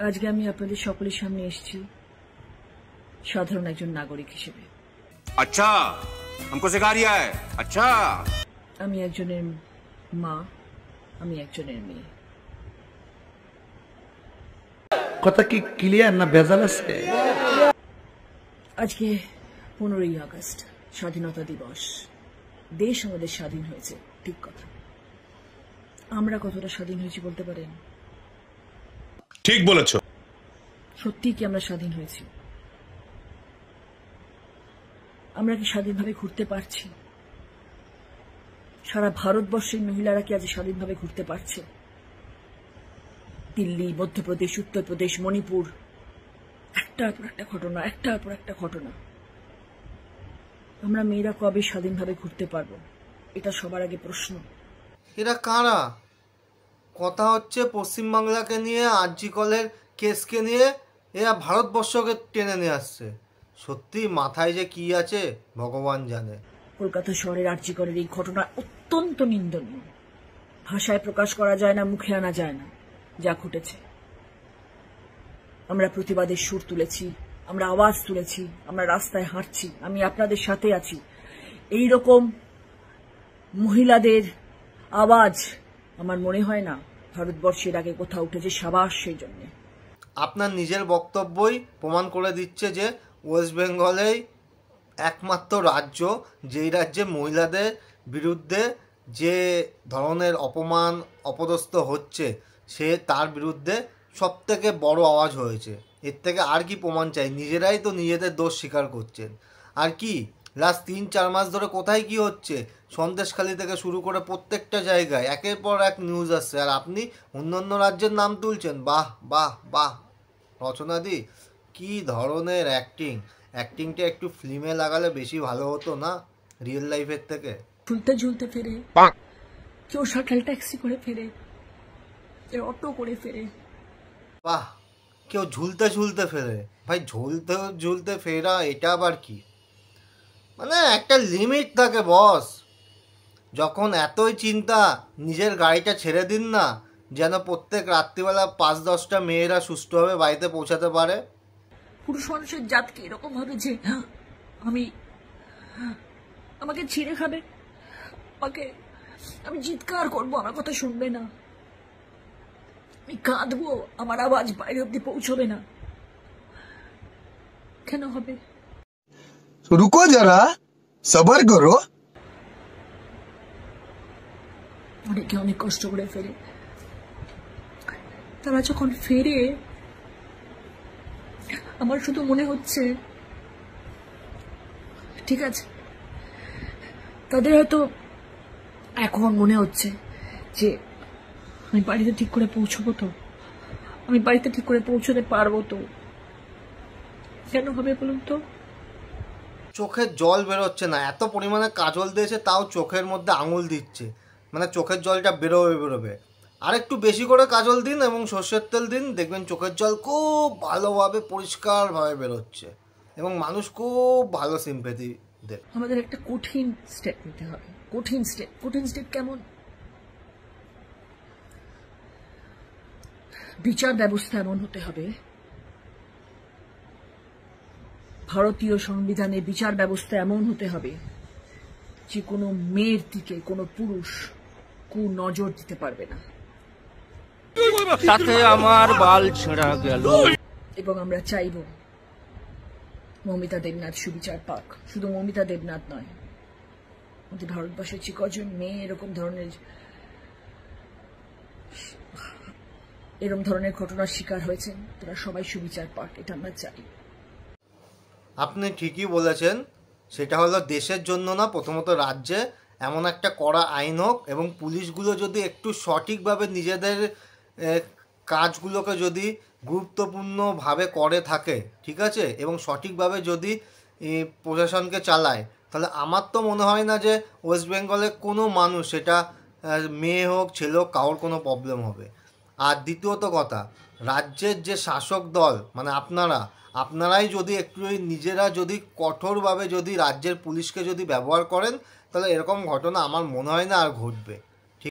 আজকে আমি আপনাদের সকলের সামনে এসেছি সাধারণ একজন নাগরিক হিসেবে। আচ্ছা, हमको सिखा रिया है। अच्छा, আমি একজনের মা, আমি একজনের মেয়ে। কথা কি ক্লিয়ার না ভেজাল আছে? আজকে 15ই আগস্ট, স্বাধীনতা দিবস। দেশ আমাদের স্বাধীন হয়েছে, ঠিক কথা। আমরা কতটা স্বাধীন হয়েছি বলতে পারেন? ঠিক বলেছো। সত্যি কি আমরা স্বাধীন হয়েছি? আমরা কি স্বাধীনভাবে ঘুরতে পারছি? সারা ভারতবর্ষের মহিলারা কি আজ স্বাধীনভাবে ঘুরতে পারছে? দিল্লি, মধ্যপ্রদেশ, উত্তরপ্রদেশ, মণিপুর, একটার পর একটা ঘটনা, একটার পর একটা ঘটনা। আমরা মেয়েরা কবে স্বাধীনভাবে ঘুরতে পারবো? এটা সবার আগে প্রশ্ন। এরা কারা? কথা হচ্ছে পশ্চিমবাংলাকে নিয়ে, আরজি কলের কেসকে নিয়ে এরা ভারতবর্ষকে টেনে নিয়ে আসছে। সত্যি মাথায় যে কি আছে ভগবান জানে। কলকাতা শহরের আরজি কলের এই ঘটনা অত্যন্ত নিন্দনীয়। ভাষায় প্রকাশ করা যায় না, মুখে আনা যায় না যা ঘটেছে। আমরা প্রতিবাদের সুর তুলেছি, আমরা আওয়াজ তুলেছি, আমরা রাস্তায় হাঁটছি, আমি আপনাদের সাথে আছি। এই রকম মহিলাদের আওয়াজ আমার মনে হয় না ভারতবর্ষের আগে কোথাও উঠেছে। সাবাস সেই জন্য। আপনার নিজের বক্তব্যই প্রমাণ করে দিচ্ছে যে ওয়েস্ট বেঙ্গলেই একমাত্র রাজ্য যেই রাজ্যে মহিলাদের বিরুদ্ধে যে ধরনের অপমান অপদস্থ হচ্ছে, সে তার বিরুদ্ধে সবথেকে বড় আওয়াজ হয়েছে। এর থেকে আর কি প্রমাণ চাই? নিজেরাই তো নিজেদের দোষ স্বীকার করছেন। আর কি লাস্ট 3-4 মাস ধরে কোথায় কি হচ্ছে, সন্দেশখালী থেকে শুরু করে প্রত্যেকটা জায়গায় একের পর এক নিউজ আসছে, আর আপনি অন্য অন্য রাজ্যের নাম তুলছেন। বাহ বাহ বাহ রচনাদি, কি ধরনের অ্যাক্টিংটা একটু ফিল্মে লাগালে বেশি ভালো হতো না রিয়েল লাইফের থেকে? ঝুলতে ঝুলতে ফেরে, কেউ শাটল ট্যাক্সি করে ফেরে, কেউ অটো করে ফেরে। বাহ, কেউ ঝুলতে ঝুলতে ফেরে। ভাই ঝুলতে ঝুলতে ফেরা এটা আবার কি? মানে একটা লিমিট থাকে বস। যখন এতই চিন্তা, নিজের গাড়িটা ছেড়ে দিন না, যেন প্রত্যেক রাত্রিবেলা 5-10টা মেয়েরা সুষ্ঠুভাবে বাড়িতে পৌঁছাতে পারে। পুরুষ মানুষের জাতকে এরকম ভাবে যে আমাকে ছিঁড়ে খাবে, আমি চিৎকার করবো, আমার কথা শুনবে না, আমি কাঁদবো, আমার আওয়াজ বাইরে অব্দি পৌঁছবে না, কেন হবে? रुको जरा सबर करो। অনেকে অনেক কষ্ট করে ফেরে। তারা যখন ফেরে আমার শুধু মনে হচ্ছে ঠিক আছে, তাদের হয়তো এখন মনে হচ্ছে যে আমি বাড়িতে ঠিক করে পৌঁছবো তো, আমি বাড়িতে ঠিক করে পৌঁছতে পারবো তো। কেন হবে বলুন তো? চোখের জল বেরোচ্ছে না, এত পরিমাণে কাজল দিয়েছে তাও চোখের মধ্যে আঙুল দিচ্ছে, মানে চোখের জলটা বেরোবে। আর একটু বেশি করে কাজল দিন এবং সর্ষের তেল দিন, দেখবেন চোখের জল খুব ভালোভাবে পরিষ্কারভাবে বেরোচ্ছে এবং মানুষ খুব ভালো সিম্প্যাথি দেয়। আমাদের একটা কঠিন স্টেপ নিতে হবে। কঠিন স্টেপ কেমন? বিচার ব্যবস্থা এমন হতে হবে, ভারতীয় সংবিধানে বিচার ব্যবস্থা এমন হতে হবে যে কোনো মেয়ের দিকে কোনো পুরুষ নজর দিতে পারবে না। তাতে আমার বাল ছেঁড়া গেল। এবং আমরা চাইব মৌমিতা দেবনাথ সুবিচার পাক। শুধু মৌমিতা দেবনাথ নয়, আমাদের ভারতবর্ষের যে কজন মেয়ে এরকম ধরনের ঘটনার শিকার হয়েছেন, তারা সবাই সুবিচার পাক, এটা আমরা চাই। আপনি ঠিকই বলেছেন। সেটা হলো দেশের জন্য না, প্রথমত রাজ্যে এমন একটা কড়া আইন হোক এবং পুলিশগুলো যদি একটু সঠিকভাবে নিজেদের কাজগুলোকে যদি গুরুত্বপূর্ণভাবে করে থাকে, ঠিক আছে, এবং সঠিকভাবে যদি প্রশাসনকে চালায়, তাহলে আমার তো মনে হয় না যে ওয়েস্ট বেঙ্গলে কোনো মানুষ, সেটা মেয়ে হোক ছেলে হোক, কারোর কোনো প্রবলেম হবে। আর দ্বিতীয়ত কথা, রাজ্যের যে শাসক দল মানে আপনারাই যদি একটু নিজেরা যদি কঠোরভাবে যদি রাজ্যের পুলিশকে যদি ব্যবহার করেন, তাহলে এরকম ঘটনা আমার মনে হয় না আর ঘটবে।